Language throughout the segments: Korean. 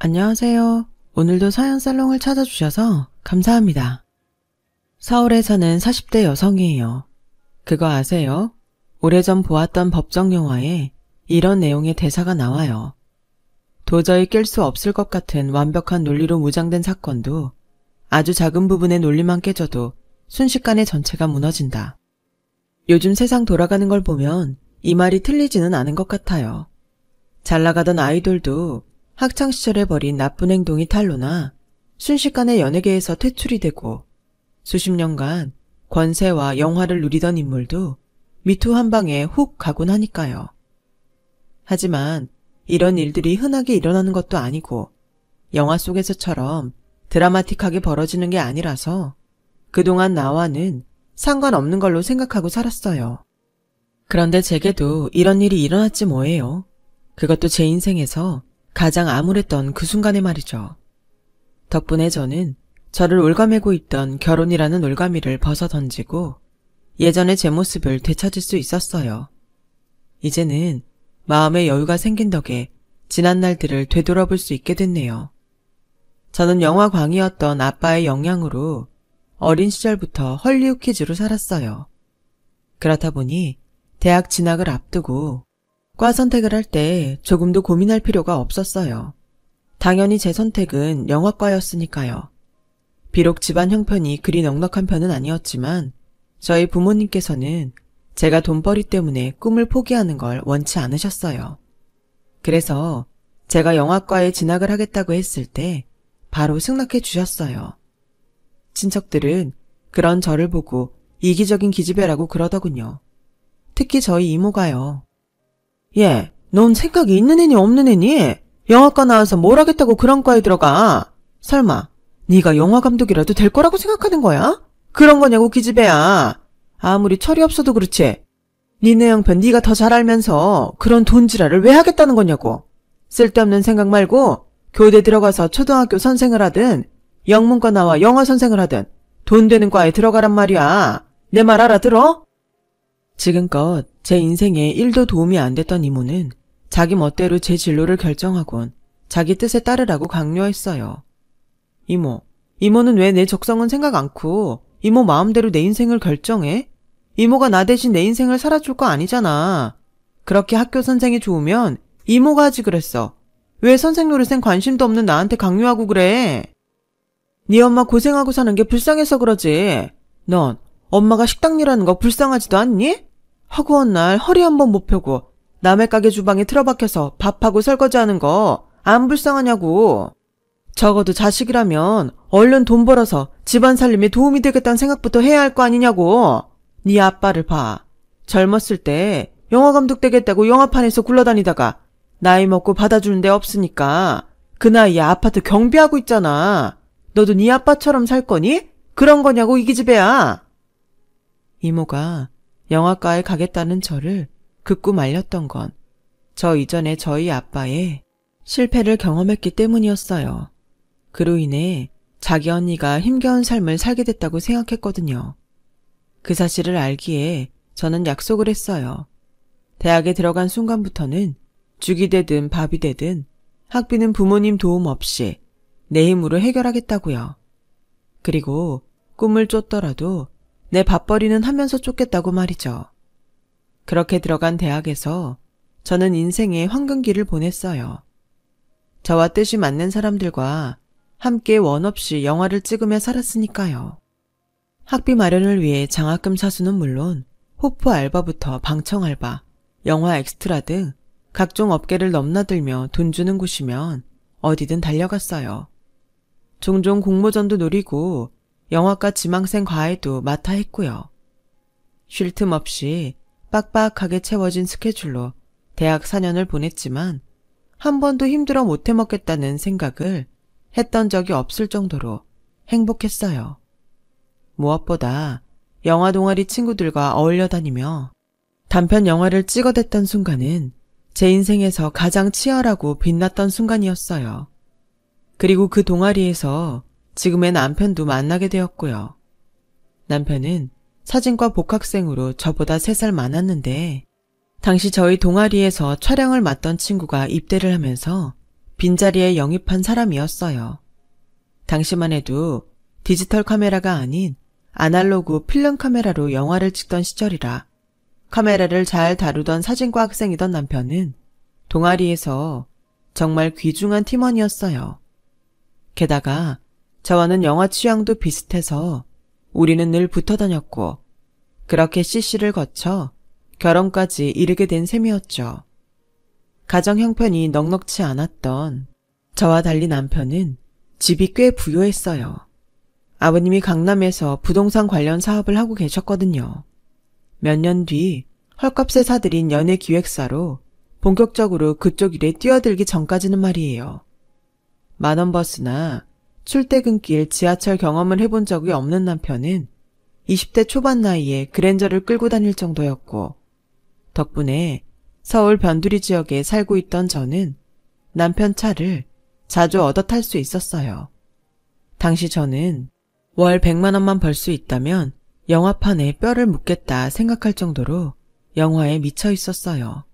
안녕하세요. 오늘도 사연살롱을 찾아주셔서 감사합니다. 서울에 사는 40대 여성이에요. 그거 아세요? 오래전 보았던 법정영화에 이런 내용의 대사가 나와요. 도저히 깰 수 없을 것 같은 완벽한 논리로 무장된 사건도 아주 작은 부분의 논리만 깨져도 순식간에 전체가 무너진다. 요즘 세상 돌아가는 걸 보면 이 말이 틀리지는 않은 것 같아요. 잘 나가던 아이돌도 학창시절에 벌인 나쁜 행동이 탄로나 순식간에 연예계에서 퇴출이 되고 수십 년간 권세와 영화를 누리던 인물도 미투 한 방에 훅 가곤 하니까요. 하지만 이런 일들이 흔하게 일어나는 것도 아니고 영화 속에서처럼 드라마틱하게 벌어지는 게 아니라서 그동안 나와는 상관없는 걸로 생각하고 살았어요. 그런데 제게도 이런 일이 일어났지 뭐예요. 그것도 제 인생에서 가장 암울했던 그 순간에 말이죠. 덕분에 저는 저를 올가매고 있던 결혼이라는 올가미를 벗어던지고 예전의 제 모습을 되찾을 수 있었어요. 이제는 마음의 여유가 생긴 덕에 지난 날들을 되돌아볼 수 있게 됐네요. 저는 영화광이었던 아빠의 영향으로 어린 시절부터 헐리우드 키즈로 살았어요. 그렇다 보니 대학 진학을 앞두고 과 선택을 할 때 조금도 고민할 필요가 없었어요. 당연히 제 선택은 영화과였으니까요. 비록 집안 형편이 그리 넉넉한 편은 아니었지만 저희 부모님께서는 제가 돈벌이 때문에 꿈을 포기하는 걸 원치 않으셨어요. 그래서 제가 영화과에 진학을 하겠다고 했을 때 바로 승낙해 주셨어요. 친척들은 그런 저를 보고 이기적인 기집애라고 그러더군요. 특히 저희 이모가요. 얘, 넌 생각이 있는 애니 없는 애니? 영화과 나와서 뭘 하겠다고 그런 과에 들어가? 설마 네가 영화감독이라도 될 거라고 생각하는 거야? 그런 거냐고 기집애야. 아무리 철이 없어도 그렇지. 니네 형편 네가 더 잘 알면서 그런 돈지랄을 왜 하겠다는 거냐고. 쓸데없는 생각 말고 교대 들어가서 초등학교 선생을 하든 영문과 나와 영화 선생을 하든 돈 되는 과에 들어가란 말이야. 내 말 알아들어? 지금껏 제 인생에 1도 도움이 안 됐던 이모는 자기 멋대로 제 진로를 결정하곤 자기 뜻에 따르라고 강요했어요. 이모는 왜 내 적성은 생각 않고 이모 마음대로 내 인생을 결정해? 이모가 나 대신 내 인생을 살아줄 거 아니잖아. 그렇게 학교 선생이 좋으면 이모가 하지 그랬어. 왜 선생 노릇엔 관심도 없는 나한테 강요하고 그래? 네 엄마 고생하고 사는 게 불쌍해서 그러지. 넌 엄마가 식당 일하는 거 불쌍하지도 않니? 허구한 날 허리 한번 못 펴고 남의 가게 주방에 틀어박혀서 밥하고 설거지하는 거 안 불쌍하냐고. 적어도 자식이라면 얼른 돈 벌어서 집안 살림에 도움이 되겠다는 생각부터 해야 할 거 아니냐고. 네 아빠를 봐. 젊었을 때 영화감독 되겠다고 영화판에서 굴러다니다가 나이 먹고 받아주는 데 없으니까 그 나이에 아파트 경비하고 있잖아. 너도 네 아빠처럼 살 거니? 그런 거냐고 이 기집애야. 이모가 영화과에 가겠다는 저를 극구 말렸던 건 저 이전에 저희 아빠의 실패를 경험했기 때문이었어요. 그로 인해 자기 언니가 힘겨운 삶을 살게 됐다고 생각했거든요. 그 사실을 알기에 저는 약속을 했어요. 대학에 들어간 순간부터는 죽이 되든 밥이 되든 학비는 부모님 도움 없이 내 힘으로 해결하겠다고요. 그리고 꿈을 쫓더라도 내 밥벌이는 하면서 쫓겠다고 말이죠. 그렇게 들어간 대학에서 저는 인생의 황금기를 보냈어요. 저와 뜻이 맞는 사람들과 함께 원 없이 영화를 찍으며 살았으니까요. 학비 마련을 위해 장학금 사수는 물론 호프 알바부터 방청 알바, 영화 엑스트라 등 각종 업계를 넘나들며 돈 주는 곳이면 어디든 달려갔어요. 종종 공모전도 노리고 영화과 지망생 과외도 맡아 했고요. 쉴 틈 없이 빡빡하게 채워진 스케줄로 대학 4년을 보냈지만 한 번도 힘들어 못 해먹겠다는 생각을 했던 적이 없을 정도로 행복했어요. 무엇보다 영화 동아리 친구들과 어울려 다니며 단편 영화를 찍어댔던 순간은 제 인생에서 가장 치열하고 빛났던 순간이었어요. 그리고 그 동아리에서 지금의 남편도 만나게 되었고요. 남편은 사진과 복학생으로 저보다 3살 많았는데 당시 저희 동아리에서 촬영을 맡던 친구가 입대를 하면서 빈자리에 영입한 사람이었어요. 당시만 해도 디지털 카메라가 아닌 아날로그 필름 카메라로 영화를 찍던 시절이라 카메라를 잘 다루던 사진과 학생이던 남편은 동아리에서 정말 귀중한 팀원이었어요. 게다가 저와는 영화 취향도 비슷해서 우리는 늘 붙어 다녔고 그렇게 CC를 거쳐 결혼까지 이르게 된 셈이었죠. 가정 형편이 넉넉치 않았던 저와 달리 남편은 집이 꽤 부유했어요. 아버님이 강남에서 부동산 관련 사업을 하고 계셨거든요. 몇 년 뒤 헐값에 사들인 연예기획사로 본격적으로 그쪽 일에 뛰어들기 전까지는 말이에요. 만원버스나 출퇴근길 지하철 경험을 해본 적이 없는 남편은 20대 초반 나이에 그랜저를 끌고 다닐 정도였고 덕분에 서울 변두리 지역에 살고 있던 저는 남편 차를 자주 얻어 탈 수 있었어요. 당시 저는 월 100만 원만 벌 수 있다면 영화판에 뼈를 묻겠다 생각할 정도로 영화에 미쳐 있었어요.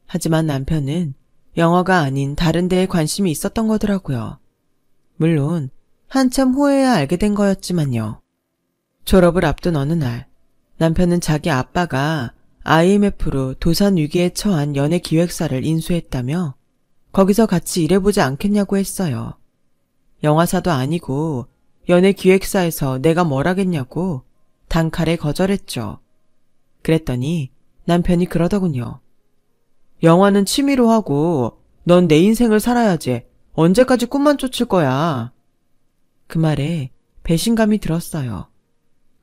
하지만 남편은 영화가 아닌 다른 데에 관심이 있었던 거더라고요. 물론 한참 후에야 알게 된 거였지만요. 졸업을 앞둔 어느 날 남편은 자기 아빠가 IMF로 도산 위기에 처한 연예기획사를 인수했다며 거기서 같이 일해보지 않겠냐고 했어요. 영화사도 아니고 연예기획사에서 내가 뭘 하겠냐고 단칼에 거절했죠. 그랬더니 남편이 그러더군요. 영화는 취미로 하고 넌 내 인생을 살아야지. 언제까지 꿈만 쫓을 거야. 그 말에 배신감이 들었어요.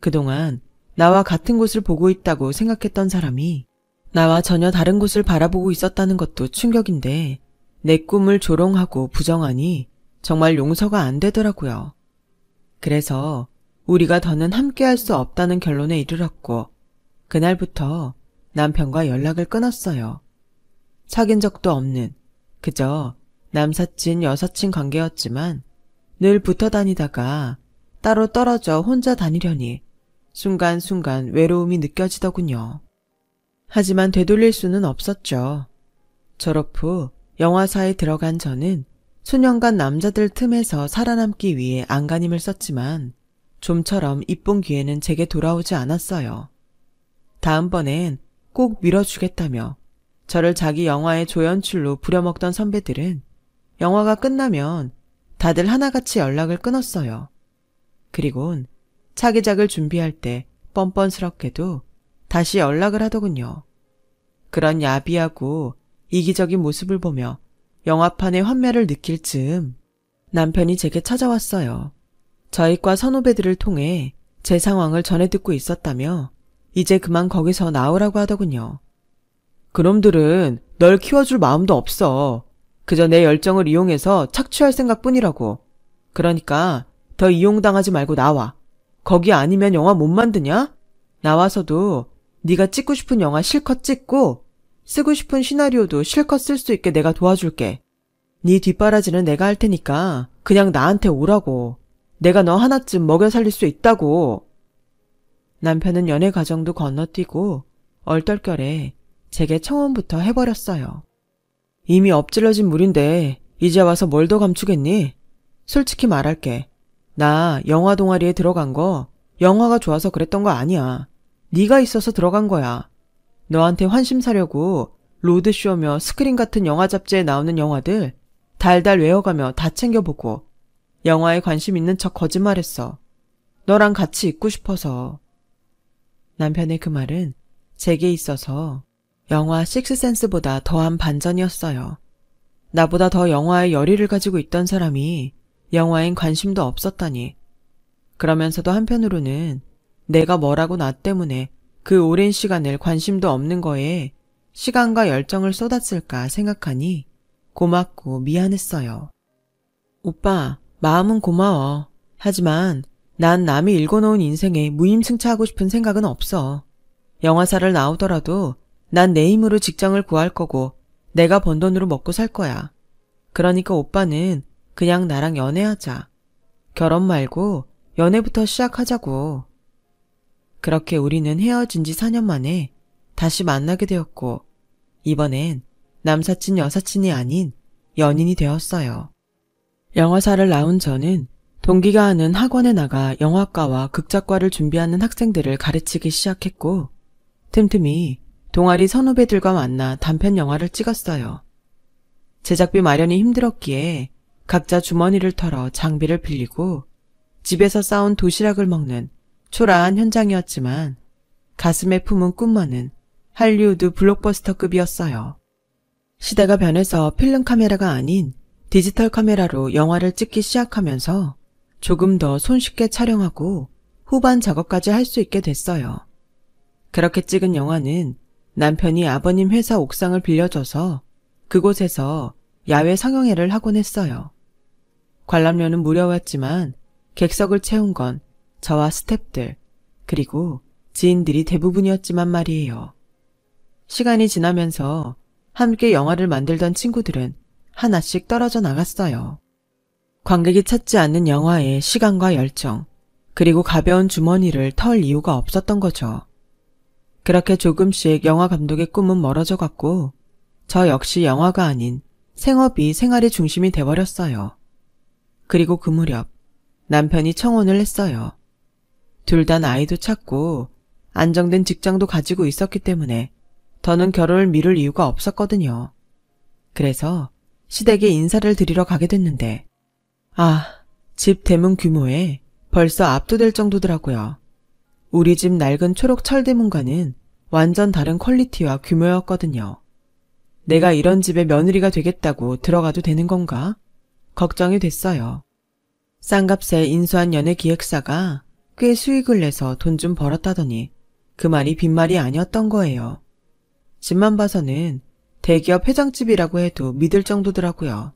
그동안 나와 같은 곳을 보고 있다고 생각했던 사람이 나와 전혀 다른 곳을 바라보고 있었다는 것도 충격인데 내 꿈을 조롱하고 부정하니 정말 용서가 안 되더라고요. 그래서 우리가 더는 함께할 수 없다는 결론에 이르렀고 그날부터 남편과 연락을 끊었어요. 사귄 적도 없는 그저 남사친 여사친 관계였지만 늘 붙어 다니다가 따로 떨어져 혼자 다니려니 순간순간 외로움이 느껴지더군요. 하지만 되돌릴 수는 없었죠. 졸업 후 영화사에 들어간 저는 수년간 남자들 틈에서 살아남기 위해 안간힘을 썼지만 좀처럼 이쁜 기회는 제게 돌아오지 않았어요. 다음번엔 꼭 밀어주겠다며 저를 자기 영화의 조연출로 부려먹던 선배들은 영화가 끝나면 다들 하나같이 연락을 끊었어요. 그리곤 차기작을 준비할 때 뻔뻔스럽게도 다시 연락을 하더군요. 그런 야비하고 이기적인 모습을 보며 영화판의 환멸을 느낄 즈음 남편이 제게 찾아왔어요. 저희 과 선후배들을 통해 제 상황을 전해 듣고 있었다며 이제 그만 거기서 나오라고 하더군요. 그놈들은 널 키워줄 마음도 없어. 그저 내 열정을 이용해서 착취할 생각뿐이라고. 그러니까 더 이용당하지 말고 나와. 거기 아니면 영화 못 만드냐? 나와서도 네가 찍고 싶은 영화 실컷 찍고 쓰고 싶은 시나리오도 실컷 쓸 수 있게 내가 도와줄게. 네 뒷바라지는 내가 할 테니까 그냥 나한테 오라고. 내가 너 하나쯤 먹여 살릴 수 있다고. 남편은 연애 과정도 건너뛰고 얼떨결에 제게 청혼부터 해버렸어요. 이미 엎질러진 물인데 이제 와서 뭘 더 감추겠니? 솔직히 말할게. 나 영화 동아리에 들어간 거 영화가 좋아서 그랬던 거 아니야. 네가 있어서 들어간 거야. 너한테 환심 사려고 로드쇼며 스크린 같은 영화 잡지에 나오는 영화들 달달 외워가며 다 챙겨보고 영화에 관심 있는 척 거짓말했어. 너랑 같이 있고 싶어서. 남편의 그 말은 제게 있어서 영화 식스센스보다 더한 반전이었어요. 나보다 더 영화에 열의를 가지고 있던 사람이 영화엔 관심도 없었다니. 그러면서도 한편으로는 내가 뭐라고 나 때문에 그 오랜 시간을 관심도 없는 거에 시간과 열정을 쏟았을까 생각하니 고맙고 미안했어요. 오빠, 마음은 고마워. 하지만 난 남이 읽어놓은 인생에 무임승차하고 싶은 생각은 없어. 영화사를 나오더라도 난 내 힘으로 직장을 구할 거고 내가 번 돈으로 먹고 살 거야. 그러니까 오빠는 그냥 나랑 연애하자. 결혼 말고 연애부터 시작하자고. 그렇게 우리는 헤어진 지 4년 만에 다시 만나게 되었고 이번엔 남사친 여사친이 아닌 연인이 되었어요. 영화사를 나온 저는 동기가 하는 학원에 나가 영화과와 극작과를 준비하는 학생들을 가르치기 시작했고, 틈틈이 동아리 선후배들과 만나 단편 영화를 찍었어요. 제작비 마련이 힘들었기에 각자 주머니를 털어 장비를 빌리고 집에서 싸온 도시락을 먹는 초라한 현장이었지만 가슴에 품은 꿈만은 할리우드 블록버스터급이었어요. 시대가 변해서 필름 카메라가 아닌 디지털 카메라로 영화를 찍기 시작하면서 조금 더 손쉽게 촬영하고 후반 작업까지 할 수 있게 됐어요. 그렇게 찍은 영화는 남편이 아버님 회사 옥상을 빌려줘서 그곳에서 야외 상영회를 하곤 했어요. 관람료는 무료였지만 객석을 채운 건 저와 스태프들 그리고 지인들이 대부분이었지만 말이에요. 시간이 지나면서 함께 영화를 만들던 친구들은 하나씩 떨어져 나갔어요. 관객이 찾지 않는 영화에 시간과 열정, 그리고 가벼운 주머니를 털 이유가 없었던 거죠. 그렇게 조금씩 영화 감독의 꿈은 멀어져 갔고 저 역시 영화가 아닌 생업이 생활의 중심이 돼버렸어요. 그리고 그 무렵 남편이 청혼을 했어요. 둘 다 나이도 찼고 안정된 직장도 가지고 있었기 때문에 더는 결혼을 미룰 이유가 없었거든요. 그래서 시댁에 인사를 드리러 가게 됐는데 집 대문 규모에 벌써 압도될 정도더라고요. 우리 집 낡은 초록 철대문과는 완전 다른 퀄리티와 규모였거든요. 내가 이런 집의 며느리가 되겠다고 들어가도 되는 건가? 걱정이 됐어요. 싼값에 인수한 연예기획사가 꽤 수익을 내서 돈 좀 벌었다더니 그 말이 빈말이 아니었던 거예요. 집만 봐서는 대기업 회장집이라고 해도 믿을 정도더라고요.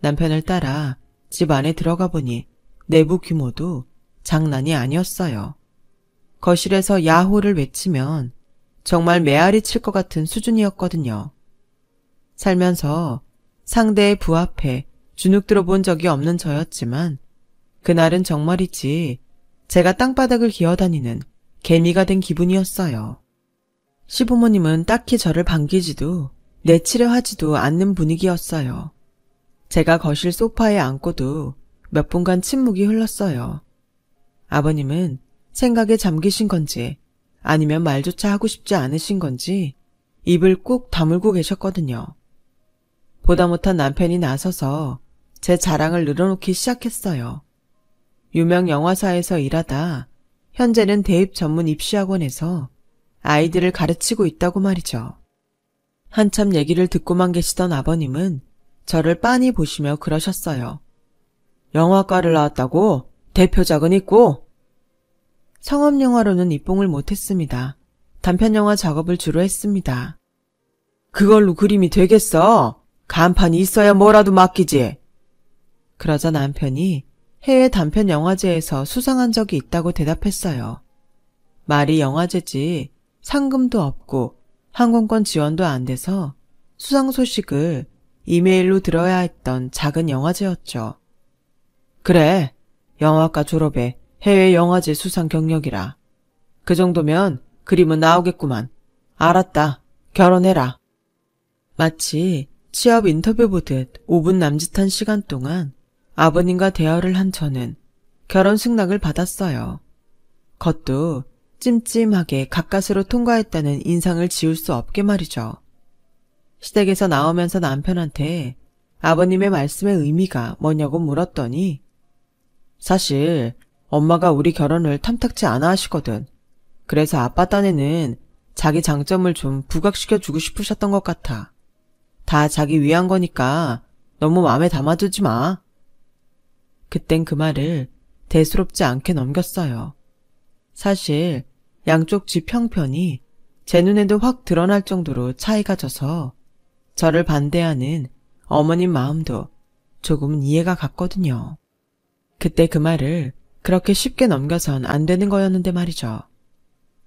남편을 따라 집 안에 들어가 보니 내부 규모도 장난이 아니었어요. 거실에서 야호를 외치면 정말 메아리 칠 것 같은 수준이었거든요. 살면서 상대의 부합에 주눅 들어본 적이 없는 저였지만 그날은 정말이지 제가 땅바닥을 기어다니는 개미가 된 기분이었어요. 시부모님은 딱히 저를 반기지도 내치려 하지도 않는 분위기였어요. 제가 거실 소파에 앉고도 몇 분간 침묵이 흘렀어요. 아버님은 생각에 잠기신 건지 아니면 말조차 하고 싶지 않으신 건지 입을 꾹 다물고 계셨거든요. 보다 못한 남편이 나서서 제 자랑을 늘어놓기 시작했어요. 유명 영화사에서 일하다 현재는 대입 전문 입시학원에서 아이들을 가르치고 있다고 말이죠. 한참 얘기를 듣고만 계시던 아버님은 저를 빤히 보시며 그러셨어요. 영화과를 나왔다고? 대표작은 있고? 성업영화로는 입봉을 못했습니다. 단편영화 작업을 주로 했습니다. 그걸로 그림이 되겠어? 간판이 있어야 뭐라도 맡기지. 그러자 남편이 해외 단편영화제에서 수상한 적이 있다고 대답했어요. 말이 영화제지 상금도 없고 항공권 지원도 안 돼서 수상 소식을 이메일로 들어야 했던 작은 영화제였죠. 그래, 영화과 졸업에 해외 영화제 수상 경력이라. 그 정도면 그림은 나오겠구만. 알았다. 결혼해라. 마치 취업 인터뷰 보듯 5분 남짓한 시간 동안 아버님과 대화를 한 저는 결혼 승낙을 받았어요. 그것도 찜찜하게 가까스로 통과했다는 인상을 지울 수 없게 말이죠. 시댁에서 나오면서 남편한테 아버님의 말씀의 의미가 뭐냐고 물었더니 사실 엄마가 우리 결혼을 탐탁치 않아 하시거든. 그래서 아빠 딴에는 자기 장점을 좀 부각시켜주고 싶으셨던 것 같아. 다 자기 위한 거니까 너무 마음에 담아두지 마. 그땐 그 말을 대수롭지 않게 넘겼어요. 사실 양쪽 집 형편이 제 눈에도 확 드러날 정도로 차이가 져서 저를 반대하는 어머님 마음도 조금은 이해가 갔거든요. 그때 그 말을 그렇게 쉽게 넘겨선 안 되는 거였는데 말이죠.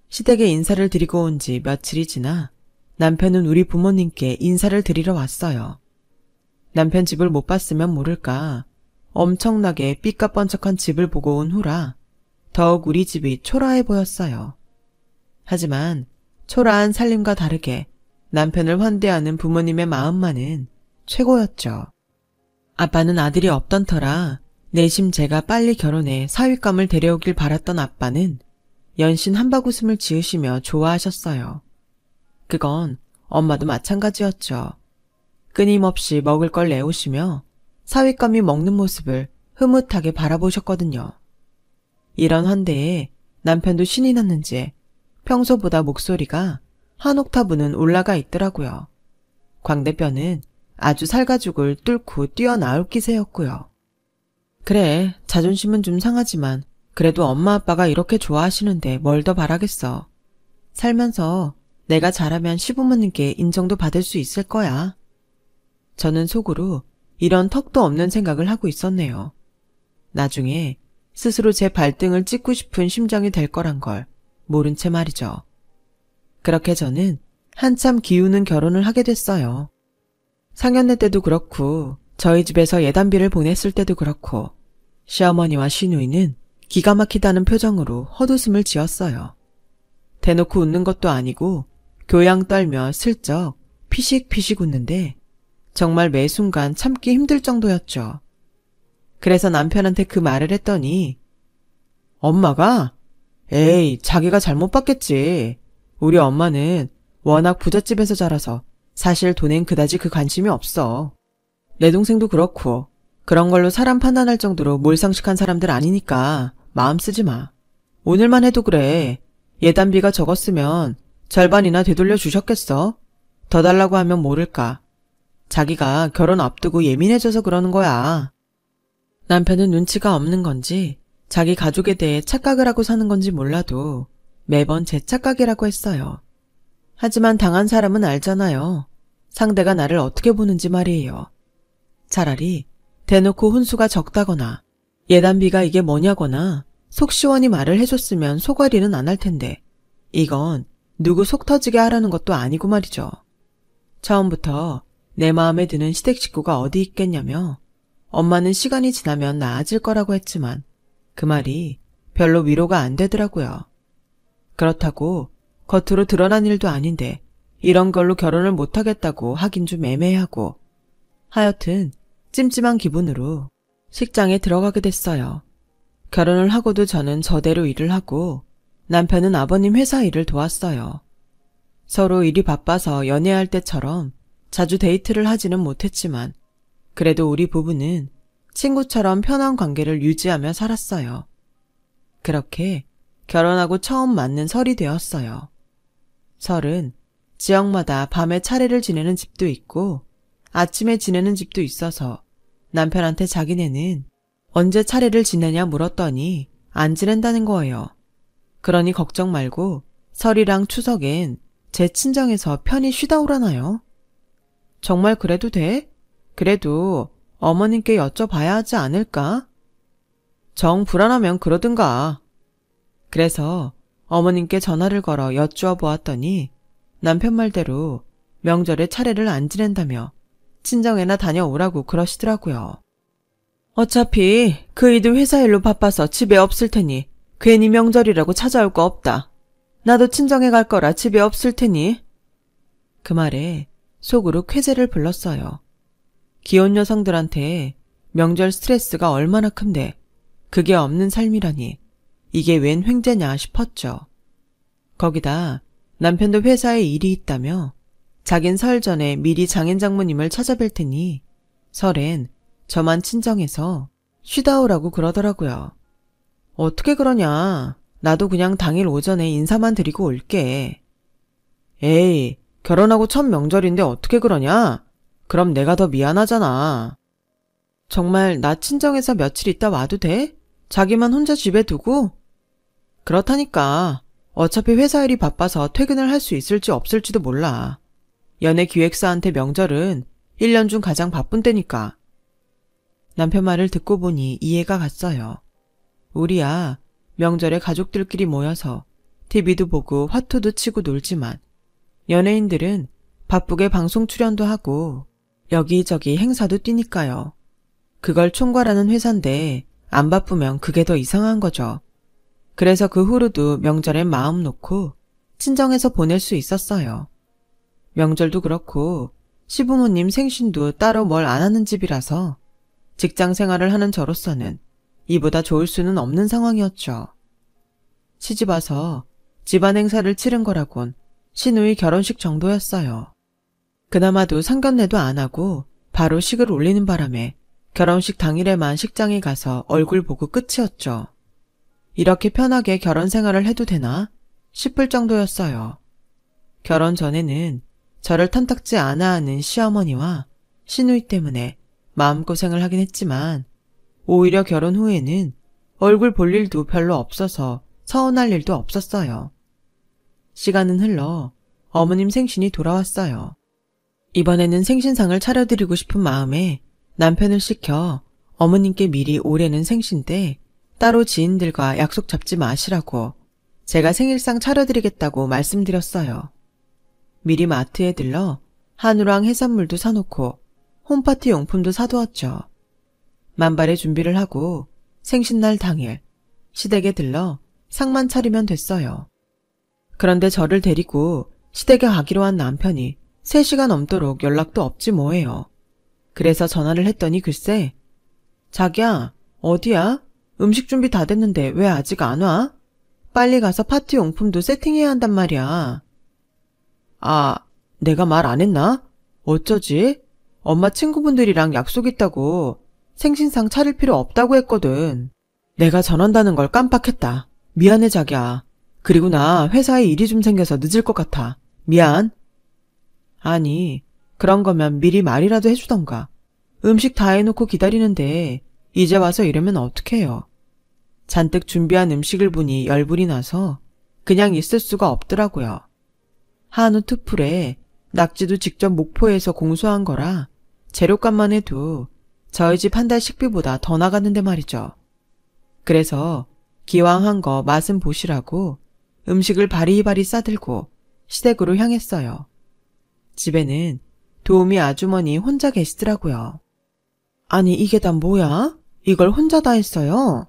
시댁에 인사를 드리고 온 지 며칠이 지나 남편은 우리 부모님께 인사를 드리러 왔어요. 남편 집을 못 봤으면 모를까 엄청나게 삐까뻔쩍한 집을 보고 온 후라 더욱 우리 집이 초라해 보였어요. 하지만 초라한 살림과 다르게 남편을 환대하는 부모님의 마음만은 최고였죠. 아빠는 아들이 없던 터라 내심 제가 빨리 결혼해 사윗감을 데려오길 바랐던 아빠는 연신 한바구음을 지으시며 좋아하셨어요. 그건 엄마도 마찬가지였죠. 끊임없이 먹을 걸 내오시며 사윗감이 먹는 모습을 흐뭇하게 바라보셨거든요. 이런 환대에 남편도 신이 났는지 평소보다 목소리가 한 옥타브는 올라가 있더라고요. 광 대표는 아주 살가죽을 뚫고 뛰어나올 기세였고요. 그래, 자존심은 좀 상하지만 그래도 엄마 아빠가 이렇게 좋아하시는데 뭘 더 바라겠어. 살면서 내가 잘하면 시부모님께 인정도 받을 수 있을 거야. 저는 속으로 이런 턱도 없는 생각을 하고 있었네요. 나중에 스스로 제 발등을 찍고 싶은 심정이 될 거란 걸 모른 채 말이죠. 그렇게 저는 한참 기우는 결혼을 하게 됐어요. 상견례 때도 그렇고 저희 집에서 예단비를 보냈을 때도 그렇고 시어머니와 시누이는 기가 막히다는 표정으로 헛웃음을 지었어요. 대놓고 웃는 것도 아니고 교양 떨며 슬쩍 피식피식 웃는데 정말 매 순간 참기 힘들 정도였죠. 그래서 남편한테 그 말을 했더니 엄마가? 에이, 자기가 잘못 봤겠지. 우리 엄마는 워낙 부잣집에서 자라서 사실 돈엔 그다지 그 관심이 없어. 내 동생도 그렇고 그런 걸로 사람 판단할 정도로 몰상식한 사람들 아니니까 마음 쓰지 마. 오늘만 해도 그래. 예단비가 적었으면 절반이나 되돌려 주셨겠어? 더 달라고 하면 모를까. 자기가 결혼 앞두고 예민해져서 그러는 거야. 남편은 눈치가 없는 건지 자기 가족에 대해 착각을 하고 사는 건지 몰라도 매번 제 착각이라고 했어요. 하지만 당한 사람은 알잖아요. 상대가 나를 어떻게 보는지 말이에요. 차라리 대놓고 혼수가 적다거나 예단비가 이게 뭐냐거나 속 시원히 말을 해줬으면 속앓이는 안 할 텐데 이건 누구 속 터지게 하라는 것도 아니고 말이죠. 처음부터 내 마음에 드는 시댁 식구가 어디 있겠냐며 엄마는 시간이 지나면 나아질 거라고 했지만 그 말이 별로 위로가 안 되더라고요. 그렇다고 겉으로 드러난 일도 아닌데 이런 걸로 결혼을 못하겠다고 하긴 좀 애매하고 하여튼 찜찜한 기분으로 식장에 들어가게 됐어요. 결혼을 하고도 저는 저대로 일을 하고 남편은 아버님 회사 일을 도왔어요. 서로 일이 바빠서 연애할 때처럼 자주 데이트를 하지는 못했지만 그래도 우리 부부는 친구처럼 편한 관계를 유지하며 살았어요. 그렇게 결혼하고 처음 맞는 설이 되었어요. 설은 지역마다 밤에 차례를 지내는 집도 있고 아침에 지내는 집도 있어서 남편한테 자기네는 언제 차례를 지내냐 물었더니 안 지낸다는 거예요. 그러니 걱정 말고 설이랑 추석엔 제 친정에서 편히 쉬다 오라나요? 정말 그래도 돼? 그래도 어머님께 여쭤봐야 하지 않을까? 정 불안하면 그러든가. 그래서 어머님께 전화를 걸어 여쭈어 보았더니 남편 말대로 명절에 차례를 안 지낸다며 친정에나 다녀오라고 그러시더라고요. 어차피 그이도 회사 일로 바빠서 집에 없을 테니 괜히 명절이라고 찾아올 거 없다. 나도 친정에 갈 거라 집에 없을 테니. 그 말에 속으로 쾌재를 불렀어요. 기혼 여성들한테 명절 스트레스가 얼마나 큰데 그게 없는 삶이라니 이게 웬 횡재냐 싶었죠. 거기다 남편도 회사에 일이 있다며 자긴 설 전에 미리 장인 장모님을 찾아뵐 테니 설엔 저만 친정에서 쉬다 오라고 그러더라고요. 어떻게 그러냐. 나도 그냥 당일 오전에 인사만 드리고 올게. 에이, 결혼하고 첫 명절인데 어떻게 그러냐? 그럼 내가 더 미안하잖아. 정말 나 친정에서 며칠 있다 와도 돼? 자기만 혼자 집에 두고? 그렇다니까. 어차피 회사 일이 바빠서 퇴근을 할 수 있을지 없을지도 몰라. 연예 기획사한테 명절은 1년 중 가장 바쁜 때니까. 남편 말을 듣고 보니 이해가 갔어요. 우리야 명절에 가족들끼리 모여서 TV도 보고 화투도 치고 놀지만 연예인들은 바쁘게 방송 출연도 하고 여기저기 행사도 뛰니까요. 그걸 총괄하는 회사인데 안 바쁘면 그게 더 이상한 거죠. 그래서 그 후로도 명절엔 마음 놓고 친정에서 보낼 수 있었어요. 명절도 그렇고 시부모님 생신도 따로 뭘 안 하는 집이라서 직장 생활을 하는 저로서는 이보다 좋을 수는 없는 상황이었죠. 시집와서 집안 행사를 치른 거라곤 시누이 결혼식 정도였어요. 그나마도 상견례도 안 하고 바로 식을 올리는 바람에 결혼식 당일에만 식장에 가서 얼굴 보고 끝이었죠. 이렇게 편하게 결혼 생활을 해도 되나 싶을 정도였어요. 결혼 전에는 저를 탐탁지 않아 하는 시어머니와 시누이 때문에 마음고생을 하긴 했지만 오히려 결혼 후에는 얼굴 볼 일도 별로 없어서 서운할 일도 없었어요. 시간은 흘러 어머님 생신이 돌아왔어요. 이번에는 생신상을 차려드리고 싶은 마음에 남편을 시켜 어머님께 미리 올해는 생신 때 따로 지인들과 약속 잡지 마시라고 제가 생일상 차려드리겠다고 말씀드렸어요. 미리 마트에 들러 한우랑 해산물도 사놓고 홈파티 용품도 사두었죠. 만발의 준비를 하고 생신날 당일 시댁에 들러 상만 차리면 됐어요. 그런데 저를 데리고 시댁에 가기로 한 남편이 3시간 넘도록 연락도 없지 뭐예요. 그래서 전화를 했더니 글쎄, 자기야, 어디야? 음식 준비 다 됐는데 왜 아직 안 와? 빨리 가서 파티 용품도 세팅해야 한단 말이야. 아, 내가 말 안 했나? 어쩌지? 엄마 친구분들이랑 약속 있다고 생신상 차릴 필요 없다고 했거든. 내가 전한다는 걸 깜빡했다. 미안해 자기야. 그리고 나 회사에 일이 좀 생겨서 늦을 것 같아. 미안. 아니, 그런 거면 미리 말이라도 해주던가. 음식 다 해놓고 기다리는데 이제 와서 이러면 어떡해요. 잔뜩 준비한 음식을 보니 열불이 나서 그냥 있을 수가 없더라고요. 한우 투풀에 낙지도 직접 목포에서 공수한 거라 재료값만 해도 저희 집 한 달 식비보다 더 나갔는데 말이죠. 그래서 기왕 한 거 맛은 보시라고 음식을 바리바리 싸들고 시댁으로 향했어요. 집에는 도우미 아주머니 혼자 계시더라고요. 아니 이게 다 뭐야? 이걸 혼자 다 했어요?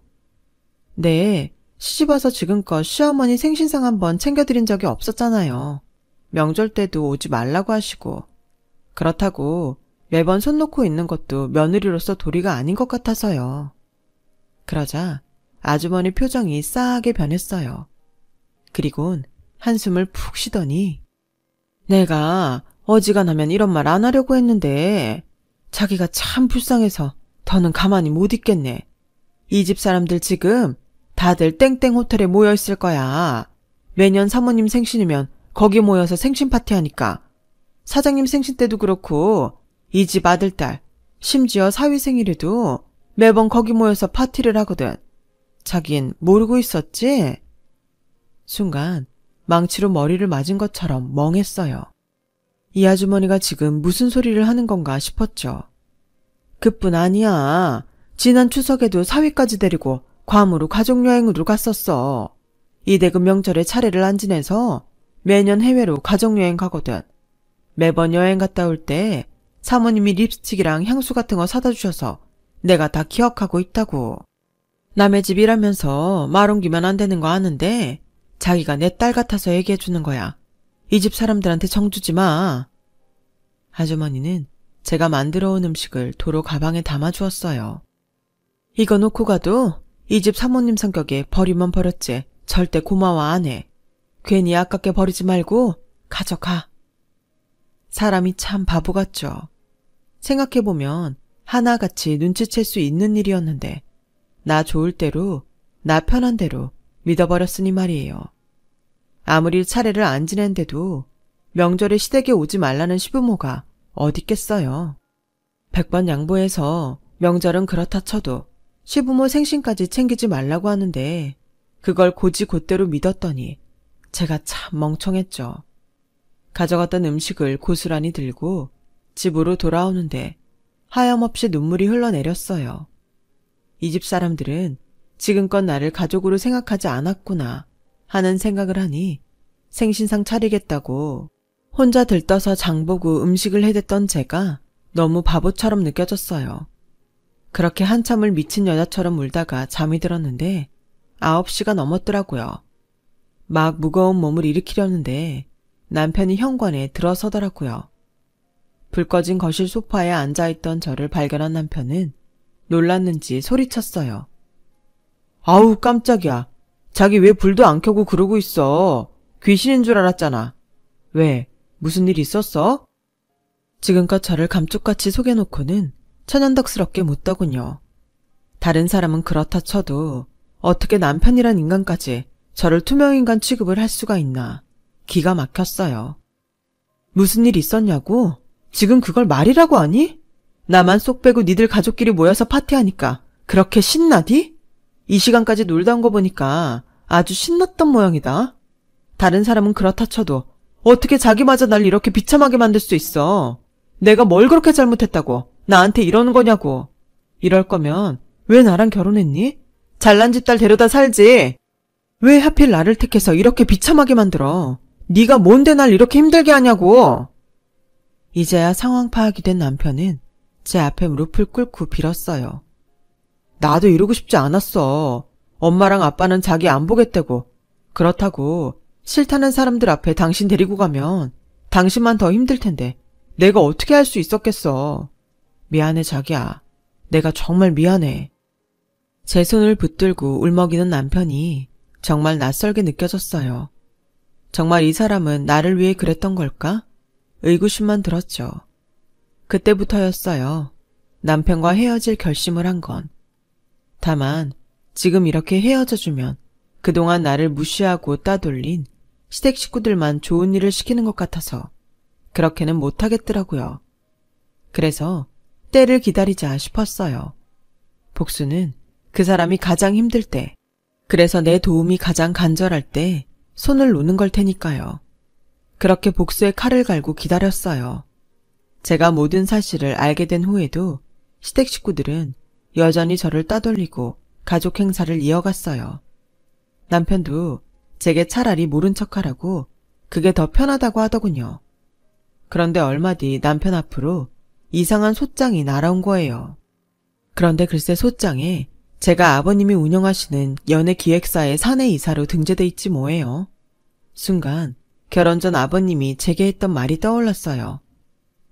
네, 시집와서 지금껏 시어머니 생신상 한번 챙겨드린 적이 없었잖아요. 명절 때도 오지 말라고 하시고. 그렇다고 매번 손 놓고 있는 것도 며느리로서 도리가 아닌 것 같아서요. 그러자 아주머니 표정이 싸하게 변했어요. 그리곤 한숨을 푹 쉬더니 내가 어지간하면 이런 말 안 하려고 했는데 자기가 참 불쌍해서 더는 가만히 못 있겠네. 이 집 사람들 지금 다들 땡땡 호텔에 모여 있을 거야. 매년 사모님 생신이면 거기 모여서 생신 파티하니까. 사장님 생신 때도 그렇고 이 집 아들, 딸, 심지어 사위 생일에도 매번 거기 모여서 파티를 하거든. 자긴 모르고 있었지? 순간 망치로 머리를 맞은 것처럼 멍했어요. 이 아주머니가 지금 무슨 소리를 하는 건가 싶었죠. 그뿐 아니야. 지난 추석에도 사위까지 데리고 괌으로 가족여행으로 갔었어. 이대금 명절에 차례를 안 지내서 매년 해외로 가족여행 가거든. 매번 여행 갔다 올 때 사모님이 립스틱이랑 향수 같은 거 사다 주셔서 내가 다 기억하고 있다고. 남의 집이라면서 말 옮기면 안 되는 거 아는데 자기가 내 딸 같아서 얘기해 주는 거야. 이 집 사람들한테 정주지 마. 아주머니는 제가 만들어 온 음식을 도로 가방에 담아 주었어요. 이거 놓고 가도 이 집 사모님 성격에 버리면 버렸지 절대 고마워 안 해. 괜히 아깝게 버리지 말고 가져가. 사람이 참 바보 같죠. 생각해보면 하나같이 눈치챌 수 있는 일이었는데 나 좋을 대로 나 편한 대로 믿어버렸으니 말이에요. 아무리 차례를 안 지낸데도 명절에 시댁에 오지 말라는 시부모가 어딨겠어요. 100번 양보해서 명절은 그렇다 쳐도 시부모 생신까지 챙기지 말라고 하는데 그걸 곧이곧대로 믿었더니 제가 참 멍청했죠. 가져갔던 음식을 고스란히 들고 집으로 돌아오는데 하염없이 눈물이 흘러내렸어요. 이 집 사람들은 지금껏 나를 가족으로 생각하지 않았구나 하는 생각을 하니 생신상 차리겠다고 혼자 들떠서 장보고 음식을 해댔던 제가 너무 바보처럼 느껴졌어요. 그렇게 한참을 미친 여자처럼 울다가 잠이 들었는데 9시가 넘었더라고요. 막 무거운 몸을 일으키려는데 남편이 현관에 들어서더라고요. 불 꺼진 거실 소파에 앉아있던 저를 발견한 남편은 놀랐는지 소리쳤어요. 아우 깜짝이야. 자기 왜 불도 안 켜고 그러고 있어. 귀신인 줄 알았잖아. 왜? 무슨 일 있었어? 지금껏 저를 감쪽같이 속여놓고는 천연덕스럽게 묻더군요. 다른 사람은 그렇다 쳐도 어떻게 남편이란 인간까지 저를 투명인간 취급을 할 수가 있나. 기가 막혔어요. 무슨 일 있었냐고? 지금 그걸 말이라고 하니? 나만 쏙 빼고 니들 가족끼리 모여서 파티하니까 그렇게 신나디? 이 시간까지 놀다 온 거 보니까 아주 신났던 모양이다. 다른 사람은 그렇다 쳐도 어떻게 자기마저 날 이렇게 비참하게 만들 수 있어. 내가 뭘 그렇게 잘못했다고 나한테 이러는 거냐고. 이럴 거면 왜 나랑 결혼했니? 잘난 집 딸 데려다 살지. 왜 하필 나를 택해서 이렇게 비참하게 만들어. 네가 뭔데 날 이렇게 힘들게 하냐고. 이제야 상황 파악이 된 남편은 제 앞에 무릎을 꿇고 빌었어요. 나도 이러고 싶지 않았어. 엄마랑 아빠는 자기 안 보겠다고. 그렇다고 싫다는 사람들 앞에 당신 데리고 가면 당신만 더 힘들 텐데 내가 어떻게 할 수 있었겠어. 미안해 자기야. 내가 정말 미안해. 제 손을 붙들고 울먹이는 남편이 정말 낯설게 느껴졌어요. 정말 이 사람은 나를 위해 그랬던 걸까? 의구심만 들었죠. 그때부터였어요. 남편과 헤어질 결심을 한 건. 다만 지금 이렇게 헤어져주면 그동안 나를 무시하고 따돌린 시댁 식구들만 좋은 일을 시키는 것 같아서 그렇게는 못하겠더라고요. 그래서 때를 기다리자 싶었어요. 복수는 그 사람이 가장 힘들 때, 그래서 내 도움이 가장 간절할 때 손을 놓는 걸 테니까요. 그렇게 복수의 칼을 갈고 기다렸어요. 제가 모든 사실을 알게 된 후에도 시댁 식구들은 여전히 저를 따돌리고 가족 행사를 이어갔어요. 남편도 제게 차라리 모른 척하라고 그게 더 편하다고 하더군요. 그런데 얼마 뒤 남편 앞으로 이상한 소장이 날아온 거예요. 그런데 글쎄 소장에 제가 아버님이 운영하시는 연예기획사의 사내이사로 등재돼 있지 뭐예요. 순간 결혼 전 아버님이 제게 했던 말이 떠올랐어요.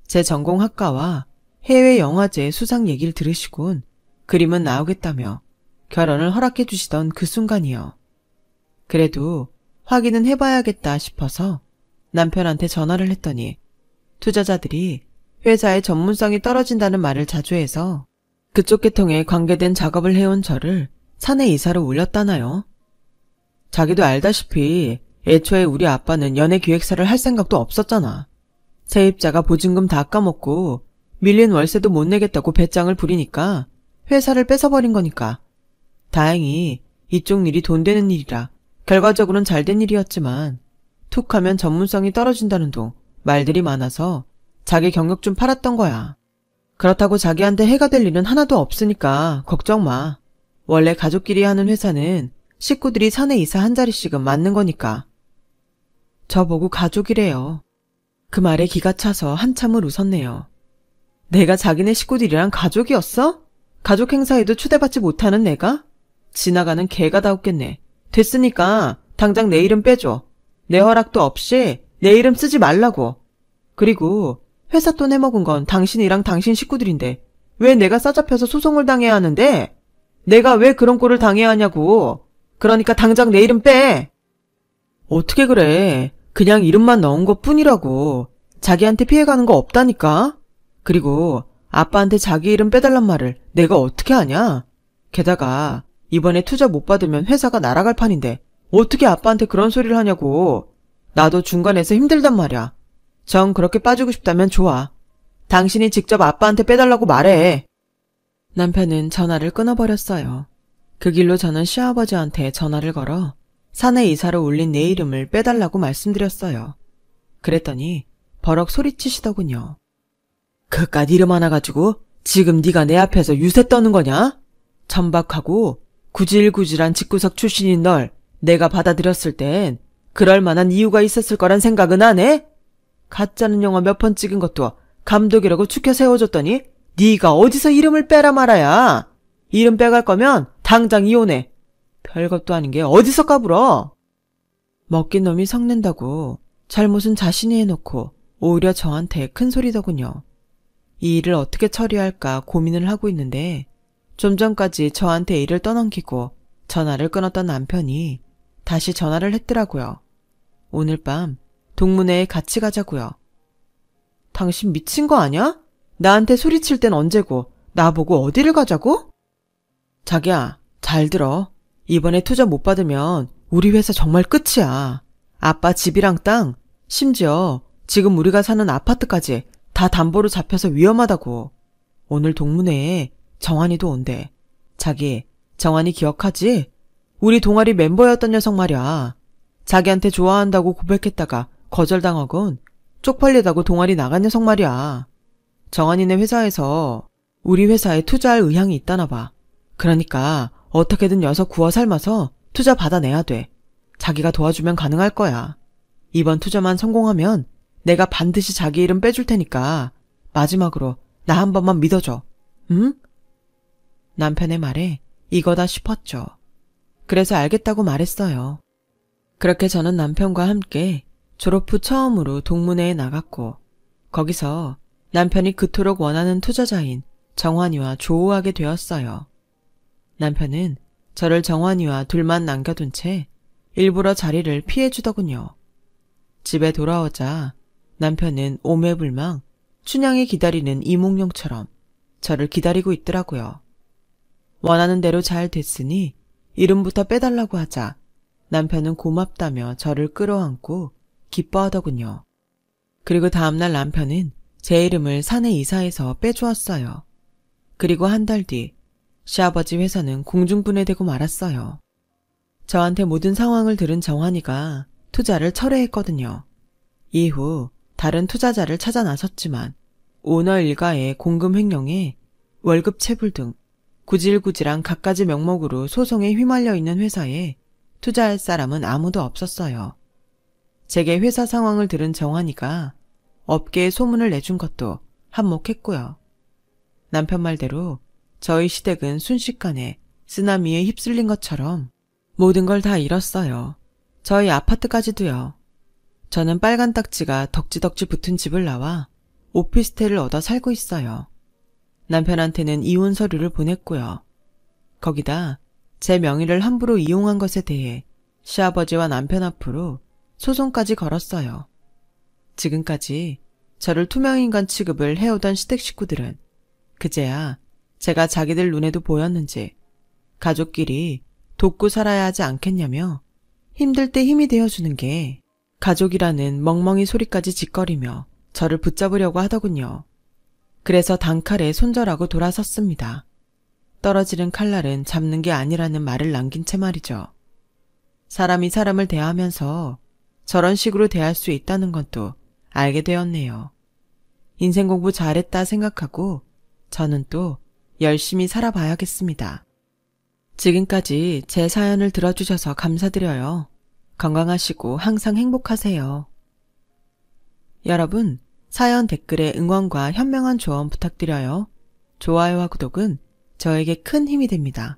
제 전공 학과와 해외 영화제 수상 얘기를 들으시곤 그림은 나오겠다며 결혼을 허락해 주시던 그 순간이요. 그래도 확인은 해봐야겠다 싶어서 남편한테 전화를 했더니 투자자들이 회사의 전문성이 떨어진다는 말을 자주 해서 그쪽 계통에 관계된 작업을 해온 저를 사내이사로 올렸다나요. 자기도 알다시피 애초에 우리 아빠는 연예기획사를 할 생각도 없었잖아. 세입자가 보증금 다 까먹고 밀린 월세도 못 내겠다고 배짱을 부리니까 회사를 뺏어버린 거니까. 다행히 이쪽 일이 돈 되는 일이라 결과적으로는 잘된 일이었지만 툭 하면 전문성이 떨어진다는 둥 말들이 많아서 자기 경력 좀 팔았던 거야. 그렇다고 자기한테 해가 될 일은 하나도 없으니까 걱정 마. 원래 가족끼리 하는 회사는 식구들이 사내이사 한 자리씩은 맞는 거니까. 저보고 가족이래요. 그 말에 기가 차서 한참을 웃었네요. 내가 자기네 식구들이랑 가족이었어? 가족 행사에도 초대받지 못하는 내가? 지나가는 개가 다 웃겠네. 됐으니까 당장 내 이름 빼줘. 내 허락도 없이 내 이름 쓰지 말라고. 그리고 회사 돈 해먹은 건 당신이랑 당신 식구들인데 왜 내가 싸잡혀서 소송을 당해야 하는데? 내가 왜 그런 꼴을 당해야 하냐고. 그러니까 당장 내 이름 빼. 어떻게 그래. 그냥 이름만 넣은 것 뿐이라고. 자기한테 피해가는 거 없다니까. 그리고 아빠한테 자기 이름 빼달란 말을 내가 어떻게 하냐. 게다가 이번에 투자 못 받으면 회사가 날아갈 판인데 어떻게 아빠한테 그런 소리를 하냐고. 나도 중간에서 힘들단 말이야. 정 그렇게 빠지고 싶다면 좋아. 당신이 직접 아빠한테 빼달라고 말해. 남편은 전화를 끊어버렸어요. 그 길로 저는 시아버지한테 전화를 걸어 사내 이사로 올린 내 이름을 빼달라고 말씀드렸어요. 그랬더니 버럭 소리치시더군요. 그깟 이름 하나 가지고 지금 네가 내 앞에서 유세 떠는 거냐? 천박하고 구질구질한 집구석 출신인 널 내가 받아들였을 땐 그럴 만한 이유가 있었을 거란 생각은 안 해? 가짜는 영화 몇 번 찍은 것도 감독이라고 축혀 세워줬더니 네가 어디서 이름을 빼라 말아야. 이름 빼갈 거면 당장 이혼해. 별것도 아닌 게 어디서 까불어. 먹긴 놈이 성낸다고 잘못은 자신이 해놓고 오히려 저한테 큰 소리더군요. 이 일을 어떻게 처리할까 고민을 하고 있는데 좀 전까지 저한테 일을 떠넘기고 전화를 끊었던 남편이 다시 전화를 했더라고요. 오늘 밤 동문회에 같이 가자고요. 당신 미친 거 아냐? 나한테 소리칠 땐 언제고 나보고 어디를 가자고? 자기야, 잘 들어. 이번에 투자 못 받으면 우리 회사 정말 끝이야. 아빠 집이랑 땅, 심지어 지금 우리가 사는 아파트까지 다 담보로 잡혀서 위험하다고. 오늘 동문회에 정환이도 온대. 자기, 정환이 기억하지? 우리 동아리 멤버였던 녀석 말이야. 자기한테 좋아한다고 고백했다가 거절당하곤 쪽팔리다고 동아리 나간 녀석 말이야. 정환이네 회사에서 우리 회사에 투자할 의향이 있다나 봐. 그러니까 어떻게든 녀석 구워 삶아서 투자 받아내야 돼. 자기가 도와주면 가능할 거야. 이번 투자만 성공하면 내가 반드시 자기 이름 빼줄 테니까 마지막으로 나 한 번만 믿어줘. 응? 남편의 말에 이거다 싶었죠. 그래서 알겠다고 말했어요. 그렇게 저는 남편과 함께 졸업 후 처음으로 동문회에 나갔고 거기서 남편이 그토록 원하는 투자자인 정환이와 조우하게 되었어요. 남편은 저를 정환이와 둘만 남겨둔 채 일부러 자리를 피해주더군요. 집에 돌아오자 남편은 오매불망 춘향이 기다리는 이몽룡처럼 저를 기다리고 있더라고요. 원하는 대로 잘 됐으니 이름부터 빼달라고 하자 남편은 고맙다며 저를 끌어안고 기뻐하더군요. 그리고 다음날 남편은 제 이름을 사내 이사해서 빼주었어요. 그리고 한 달 뒤 시아버지 회사는 공중분해되고 말았어요. 저한테 모든 상황을 들은 정환이가 투자를 철회했거든요. 이후 다른 투자자를 찾아 나섰지만 오너 일가의 공금 횡령에 월급 체불 등 구질구질한 갖가지 명목으로 소송에 휘말려 있는 회사에 투자할 사람은 아무도 없었어요. 제게 회사 상황을 들은 정환이가 업계에 소문을 내준 것도 한몫했고요. 남편 말대로 저희 시댁은 순식간에 쓰나미에 휩쓸린 것처럼 모든 걸 다 잃었어요. 저희 아파트까지도요. 저는 빨간 딱지가 덕지덕지 붙은 집을 나와 오피스텔을 얻어 살고 있어요. 남편한테는 이혼 서류를 보냈고요. 거기다 제 명의를 함부로 이용한 것에 대해 시아버지와 남편 앞으로 소송까지 걸었어요. 지금까지 저를 투명인간 취급을 해오던 시댁 식구들은 그제야 제가 자기들 눈에도 보였는지 가족끼리 돕고 살아야 하지 않겠냐며 힘들 때 힘이 되어주는 게 가족이라는 멍멍이 소리까지 짓거리며 저를 붙잡으려고 하더군요. 그래서 단칼에 손절하고 돌아섰습니다. 떨어지는 칼날은 잡는 게 아니라는 말을 남긴 채 말이죠. 사람이 사람을 대하면서 저런 식으로 대할 수 있다는 건 또 알게 되었네요. 인생 공부 잘했다 생각하고 저는 또 열심히 살아봐야겠습니다. 지금까지 제 사연을 들어주셔서 감사드려요. 건강하시고 항상 행복하세요. 여러분, 사연 댓글에 응원과 현명한 조언 부탁드려요. 좋아요와 구독은 저에게 큰 힘이 됩니다.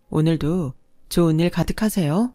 오늘도 좋은 일 가득하세요.